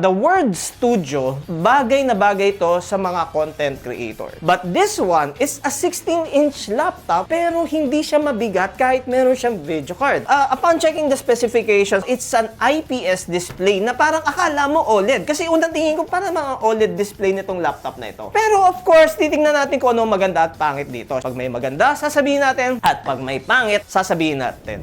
The word studio, bagay na bagay to sa mga content creator. But this one is a 16-inch laptop pero hindi siya mabigat kahit meron siyang video card. Upon checking the specifications, it's an IPS display na parang akala mo OLED. Kasi unang tingin ko parang mga OLED display nitong laptop na ito. Pero of course, titingnan natin kung ano maganda at pangit dito. Pag may maganda, sasabihin natin. At pag may pangit, sasabihin natin.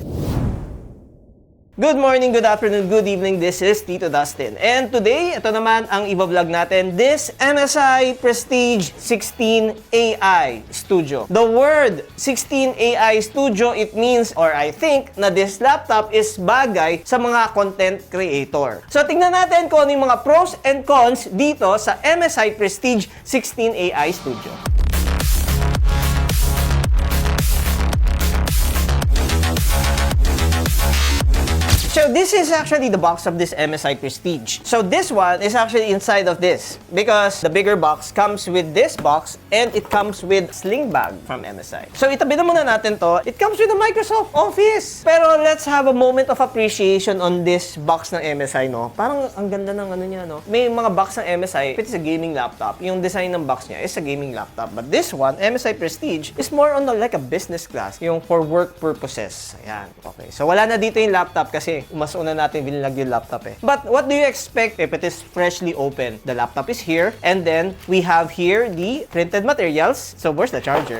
Good morning, good afternoon, good evening. This is Tito Dustin. And today, ito naman ang i-vlog natin, this MSI Prestige 16 AI Studio. The word 16 AI Studio, it means, or I think, na this laptop is bagay sa mga content creator. So, tingnan natin kung ano yung mga pros and cons dito sa MSI Prestige 16 AI Studio. So this is actually the box of this MSI Prestige. So this one is actually inside of this because the bigger box comes with this box and it comes with sling bag from MSI. So itabi na muna natin to. It comes with a Microsoft Office. Pero let's have a moment of appreciation on this box ng MSI, no? Parang ang ganda ng ano niya, no? May mga box ng MSI, it's a gaming laptop. Yung design ng box niya is a gaming laptop. But this one, MSI Prestige, is more on like a business class. Yung for work purposes. Ayan. Okay. So wala na dito yung laptop kasi mas una natin binilag yung laptop eh. But what do you expect if it is freshly open? The laptop is here and then we have here the printed materials. So where's the charger?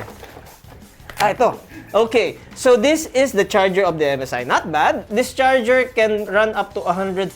Ito. Okay, so this is the charger of the MSI. Not bad. This charger can run up to 140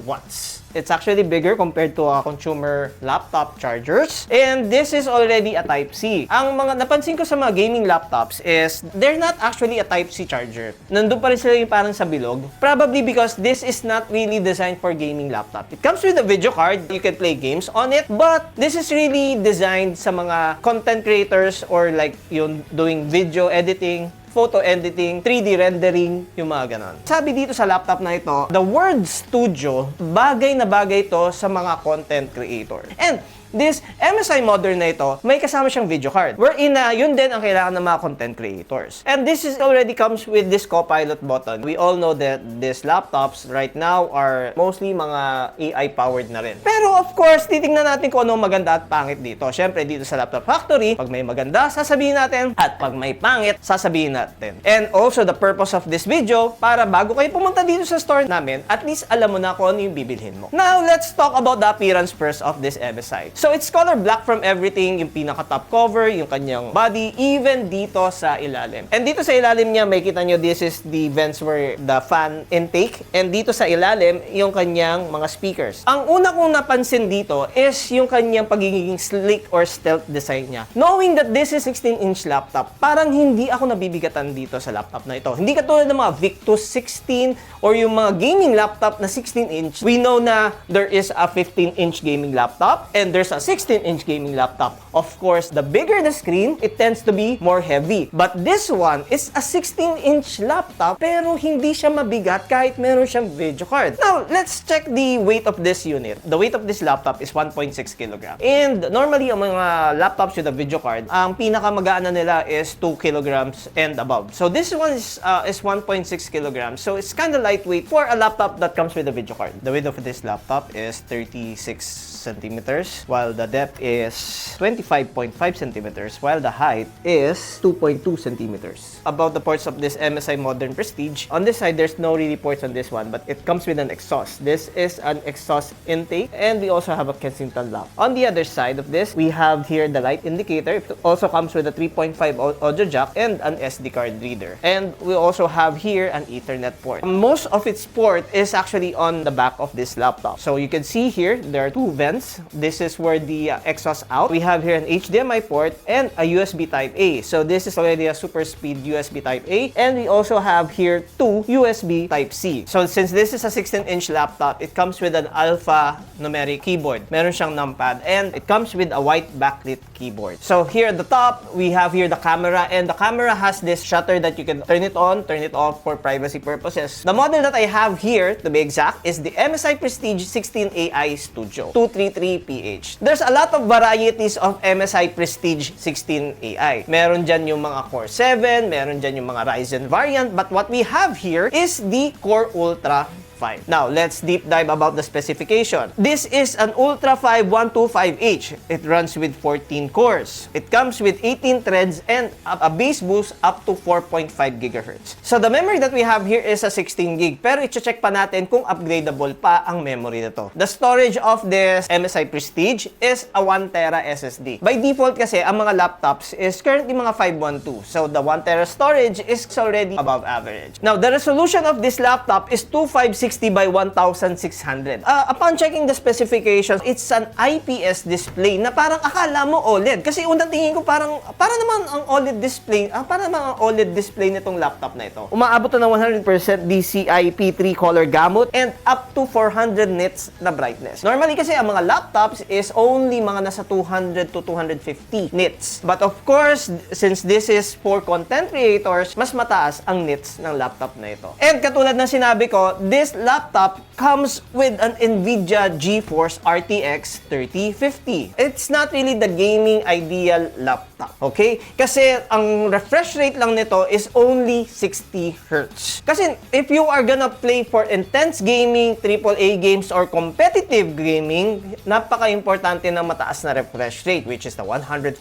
watts. It's actually bigger compared to consumer laptop chargers. And this is already a Type-C. Ang mga napansin ko sa mga gaming laptops is they're not actually a Type-C charger. Nandun pa rin sila yung parang sa bilog. Probably because this is not really designed for gaming laptop. It comes with a video card. You can play games on it. But this is really designed sa mga content creators or like yung doing video editing, photo editing, 3D rendering, yung mga ganon. Sabi dito sa laptop na ito, the word studio, bagay na bagay to sa mga content creator. And this MSI Modern na ito, may kasama siyang video card. Wherein yun din ang kailangan ng mga content creators. And this is already comes with this Copilot button. We all know that these laptops right now are mostly mga AI-powered na rin. Pero of course, titingnan natin kung ano maganda at pangit dito. Siyempre, dito sa Laptop Factory, pag may maganda, sasabihin natin. At pag may pangit, sasabihin natin. And also, the purpose of this video, para bago kayo pumunta dito sa store namin, at least alam mo na kung ano yung bibilhin mo. Now, let's talk about the appearance first of this MSI. So it's color black from everything, yung pinaka-top cover, yung kanyang body, even dito sa ilalim. And dito sa ilalim niya, may kita nyo, this is the vents where the fan intake. And dito sa ilalim, yung kanyang mga speakers. Ang una kong napansin dito is yung kanyang pagiging slick or stealth design niya. Knowing that this is 16-inch laptop, parang hindi ako nabibigatan dito sa laptop na ito. Hindi katulad ng mga Victus 16 or yung mga gaming laptop na 16-inch. We know na there is a 15-inch gaming laptop and there's a 16-inch gaming laptop. Of course, the bigger the screen, it tends to be more heavy. But this one is a 16-inch laptop pero hindi siya mabigat kahit meron siyang video card. Now, let's check the weight of this unit. The weight of this laptop is 1.6 kg. And normally, ang mga laptops with a video card, ang pinakamagaan na nila is 2 kg and above. So this one is 1.6 kg. So it's kind of lightweight for a laptop that comes with a video card. The width of this laptop is 36 centimeters, while the depth is 25.5 centimeters, while the height is 2.2 centimeters. About the ports of this MSI Modern Prestige, on this side, there's no really ports on this one, but it comes with an exhaust. This is an exhaust intake, and we also have a Kensington lock. On the other side of this, we have here the light indicator. It also comes with a 3.5 audio jack and an SD card reader. And we also have here an Ethernet port. Most of its port is actually on the back of this laptop. So you can see here, there are two vents. This is where the exhaust out. We have here an HDMI port and a USB Type-A. So this is already a super speed USB Type-A. And we also have here two USB Type-C. So since this is a 16-inch laptop, it comes with an alphanumeric keyboard. Meron siyang numpad. And it comes with a white backlit keyboard. So here at the top, we have here the camera. And the camera has this shutter that you can turn it on, turn it off for privacy purposes. The model that I have here, to be exact, is the MSI Prestige 16 AI Studio 233PH. There's a lot of varieties of MSI Prestige 16 AI. Meron dyan yung mga Core 7, meron dyan yung mga Ryzen variant, but what we have here is the Core Ultra 5. Now, let's deep dive about the specification. This is an Ultra 5 125H. It runs with 14 cores. It comes with 18 threads and a base boost up to 4.5 GHz. So the memory that we have here is a 16 gig, pero i-check pa natin kung upgradable pa ang memory nito. The storage of this MSI Prestige is a 1 tera SSD. By default kasi, ang mga laptops is currently mga 512. So the 1 tera storage is already above average. Now, the resolution of this laptop is 2560 by 1600. Upon checking the specifications, it's an IPS display na parang akala mo OLED. Kasi unang tingin ko para naman ang OLED display, nitong laptop na ito. Umaabot na ng 100% DCI P3 color gamut and up to 400 nits na brightness. Normally kasi ang mga laptops is only mga nasa 200 to 250 nits. But of course, since this is for content creators, mas mataas ang nits ng laptop na ito. And katulad ng sinabi ko, this laptop comes with an NVIDIA GeForce RTX 3050. It's not really the gaming ideal laptop, okay? Kasi ang refresh rate lang nito is only 60 Hz. Kasi if you are gonna play for intense gaming, AAA games, or competitive gaming, napaka-importante ng mataas na refresh rate, which is the 140,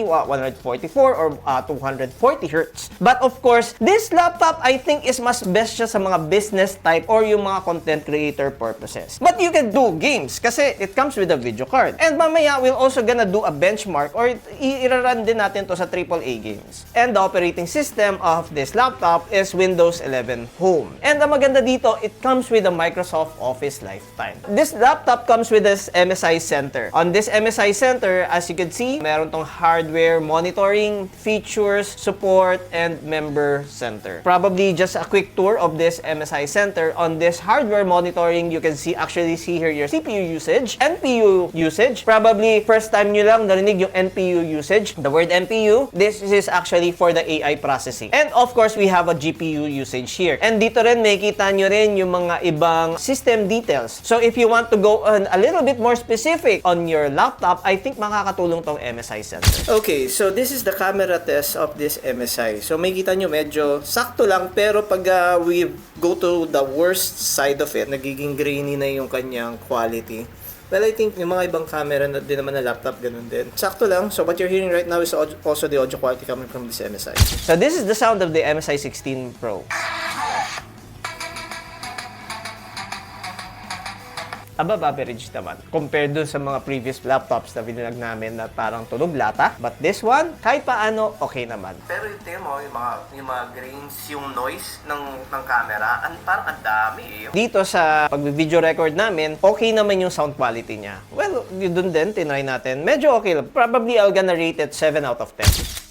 144, or 240 Hz. But of course, this laptop, I think, is mas best siya sa mga business type or yung mga content creator purposes. But you can do games kasi it comes with a video card. And mamaya, we'll also gonna do a benchmark or i-run din natin to sa AAA games. And the operating system of this laptop is Windows 11 Home. And ang maganda dito, it comes with a Microsoft Office Lifetime. This laptop comes with this MSI Center. On this MSI Center, as you can see, meron tong hardware monitoring, features, support, and member center. Probably just a quick tour of this MSI Center. On this hardware monitoring, you can actually see here your CPU usage, NPU usage. Probably first time nyo lang narinig yung NPU usage. The word NPU, this is actually for the AI processing. And of course, we have a GPU usage here. And dito rin, makikita nyo rin yung mga ibang system details. So if you want to go on a little bit more specific on your laptop, I think makakatulong tong MSI Center. Okay, so this is the camera test of this MSI. So makikita nyo medyo sakto lang, pero pag we go to the worst side of it, nagiging grainy na yung kanyang quality. Well, I think yung mga ibang camera na din naman na laptop, ganun din. Sakto lang. So what you're hearing right now is also the audio quality coming from this MSI. So this is the sound of the MSI 16 Pro. Above average naman compared dun sa mga previous laptops na binilag namin na parang tunog lata. But this one, kahit paano, okay naman. Pero ito mo, yung mga grains, yung noise ng camera, parang ang dami eh. Dito sa pag-video record namin, okay naman yung sound quality niya. Well, dun din, tinry natin. Medyo okay lang. Probably I'll gonna rate it 7 out of 10.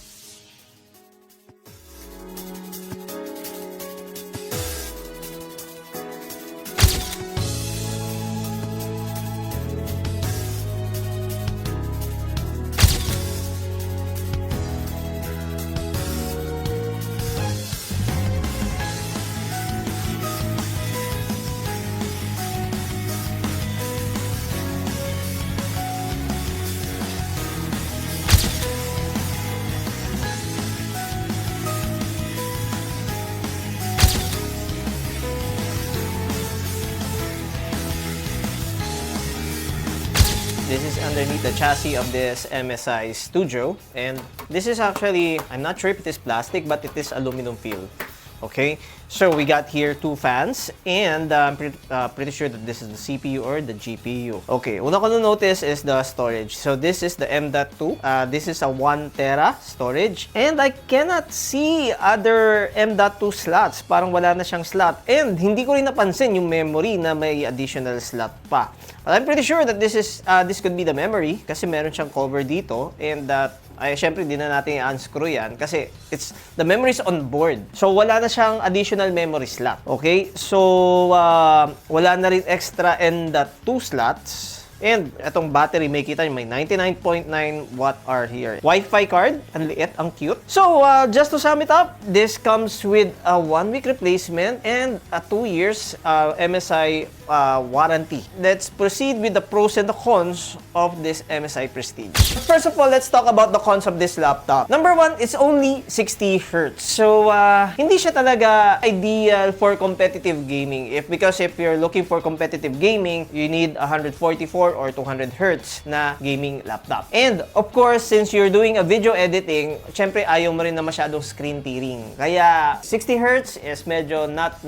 This is underneath the chassis of this MSI Studio, and this is actually, I'm not sure if it is plastic, but it is aluminum feel. Okay, so we got here two fans, and I'm pretty sure that this is the CPU or the GPU. Okay, una ko notice is the storage. So this is the M.2. This is a 1 tera storage, and I cannot see other M.2 slots. Parang wala na siyang slot, and hindi ko rin napansin yung memory na may additional slot pa. But I'm pretty sure that this could be the memory kasi meron siyang cover dito, and ay syempre di na natin i-unscrew yan kasi the memory is on board. So wala na siyang additional memory slot. Okay? So wala na rin extra M.2 slots. And itong battery, may kita nyo, may 99.9 watt-hour here. Wi-Fi card, ang liit, ang cute. So, just to sum it up, this comes with a 1-week replacement and a 2 years MSI warranty. Let's proceed with the pros and the cons of this MSI Prestige. First of all, let's talk about the cons of this laptop. Number one, it's only 60 Hz. So, hindi siya talaga ideal for competitive gaming. Because if you're looking for competitive gaming, you need 144 or 200 Hz na gaming laptop. And, of course, since you're doing a video editing, syempre ayaw mo rin na masyadong screen tearing. Kaya, 60 Hz is medyo not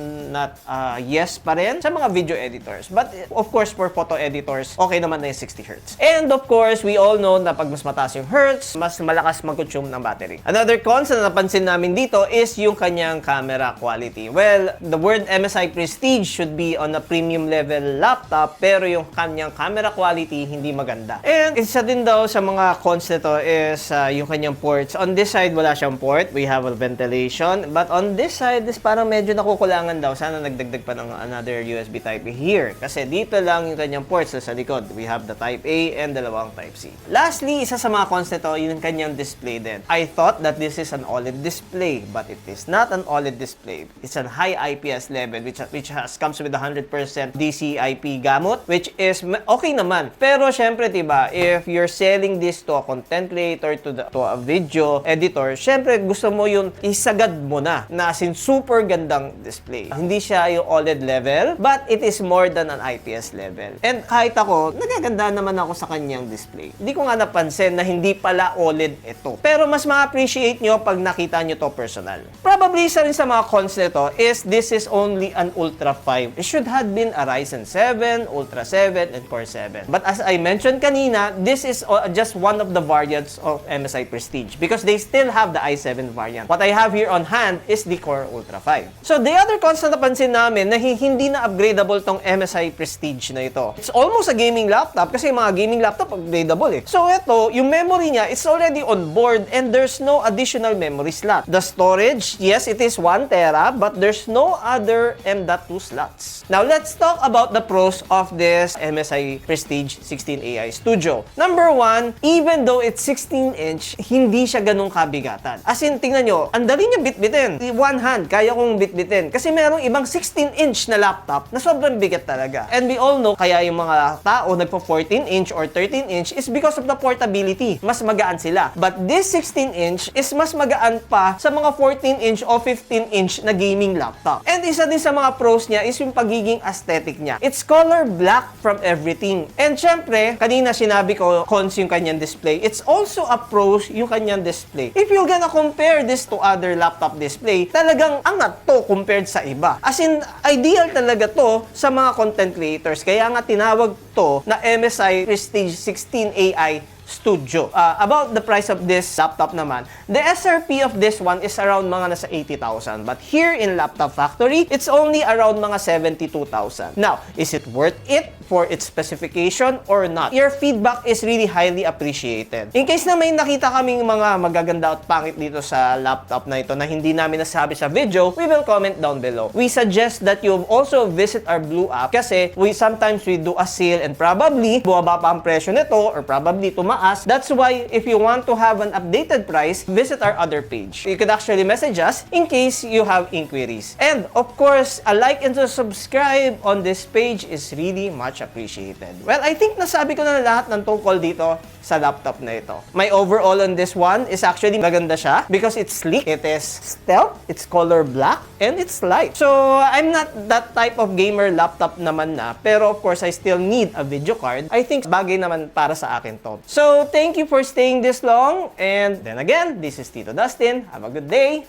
yes pa rin sa mga video editors. But, of course, for photo editors, okay naman na yung 60 Hz. And, of course, we all know na pag mas mataas yung Hertz, mas malakas mag-consume ng battery. Another cons na napansin namin dito is yung kanyang camera quality. Well, the word MSI Prestige should be on a premium level laptop, pero yung kanyang camera quality hindi maganda. And, isa din daw sa mga cons nito is yung kanyang ports. On this side, wala siyang port. We have a ventilation. But on this side, is parang medyo nakukulangan daw. Sana nagdagdag pa ng another USB Type-A here. Kasi dito lang yung kanyang ports sa likod. We have the Type-A and dalawang Type-C. Lastly, isa sa mga cons nito, yung kanyang display din. I thought that this is an OLED display, but it is not an OLED display. It's an high IPS level, which comes with 100% DCI-P gamut, which is okay naman. Pero syempre, diba, if you're selling this to a content creator, to a video editor, syempre gusto mo yung isagad mo na as in super gandang display. Hindi siya yung OLED level, but it is more than an IPS level. And kahit ako, nagaganda naman ako sa kanyang display. Hindi ko nga napansin na hindi pala OLED ito. Pero mas ma-appreciate nyo pag nakita nyo to personal. Probably isa rin sa mga cons nito is this is only an Ultra 5. It should have been a Ryzen 7, Ultra 7, and Core 7. But as I mentioned kanina, this is just one of the variants of MSI Prestige because they still have the i7 variant. What I have here on hand is the Core Ultra 5. So the other cons na napansin namin na hindi na upgradable tong MSI Prestige na ito. It's almost a gaming laptop kasi mga gaming laptop upgradable eh. So ito, yung memory niya, it's already on board and there's no additional memory slot. The storage, yes, it is 1 tera, but there's no other M.2 slots. Now, let's talk about the pros of this MSI Prestige 16AI Studio. Number one, even though it's 16-inch, hindi siya ganun kabigatan. As in, tingnan nyo, ang dali niya bitbitin. One hand, kaya kong bitbitin. Kasi merong ibang 16-inch na laptop na sobrang bigat talaga. And we all know, kaya yung mga tao nagpo 14-inch or 13-inch is because of the portability. Mas magaan sila. But this 16-inch is mas magaan pa sa mga 14-inch o 15-inch na gaming laptop. And isa din sa mga pros niya is yung pagiging aesthetic niya. It's color black from everything. And syempre, kanina sinabi ko, cons yung kanyang display. It's also a pros yung kanyang display. If you're gonna compare this to other laptop display, talagang angat to compared sa iba. As in, ideal talaga to sa mga content creators. Kaya nga tinawag to na MSI Prestige 16AI Studio. About the price of this laptop naman, the SRP of this one is around mga nasa 80,000. But here in Laptop Factory, it's only around mga 72,000. Now, is it worth it for its specification or not? Your feedback is really highly appreciated. In case na may nakita kaming mga magaganda at pangit dito sa laptop na ito na hindi namin nasabi sa video, we will comment down below. We suggest that you also visit our Blue app kasi sometimes we do a sale and probably bumaba pa ang presyo nito or probably tumaas. That's why if you want to have an updated price, visit our other page. You could actually message us in case you have inquiries. And of course, a like and to subscribe on this page is really much appreciated. Well, I think nasabi ko na lahat ng tungkol dito sa laptop na ito. My overall on this one is actually maganda siya because it's sleek, it is stealth, it's color black, and it's light. So, I'm not that type of gamer laptop naman na, pero of course, I still need a video card. I think bagay naman para sa akin to. So, thank you for staying this long, and then again, this is Tito Dustin. Have a good day.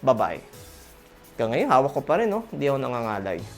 Bye-bye. Hanggang ngayon, hawak ko pa rin, no? Hindi ako nangangalay.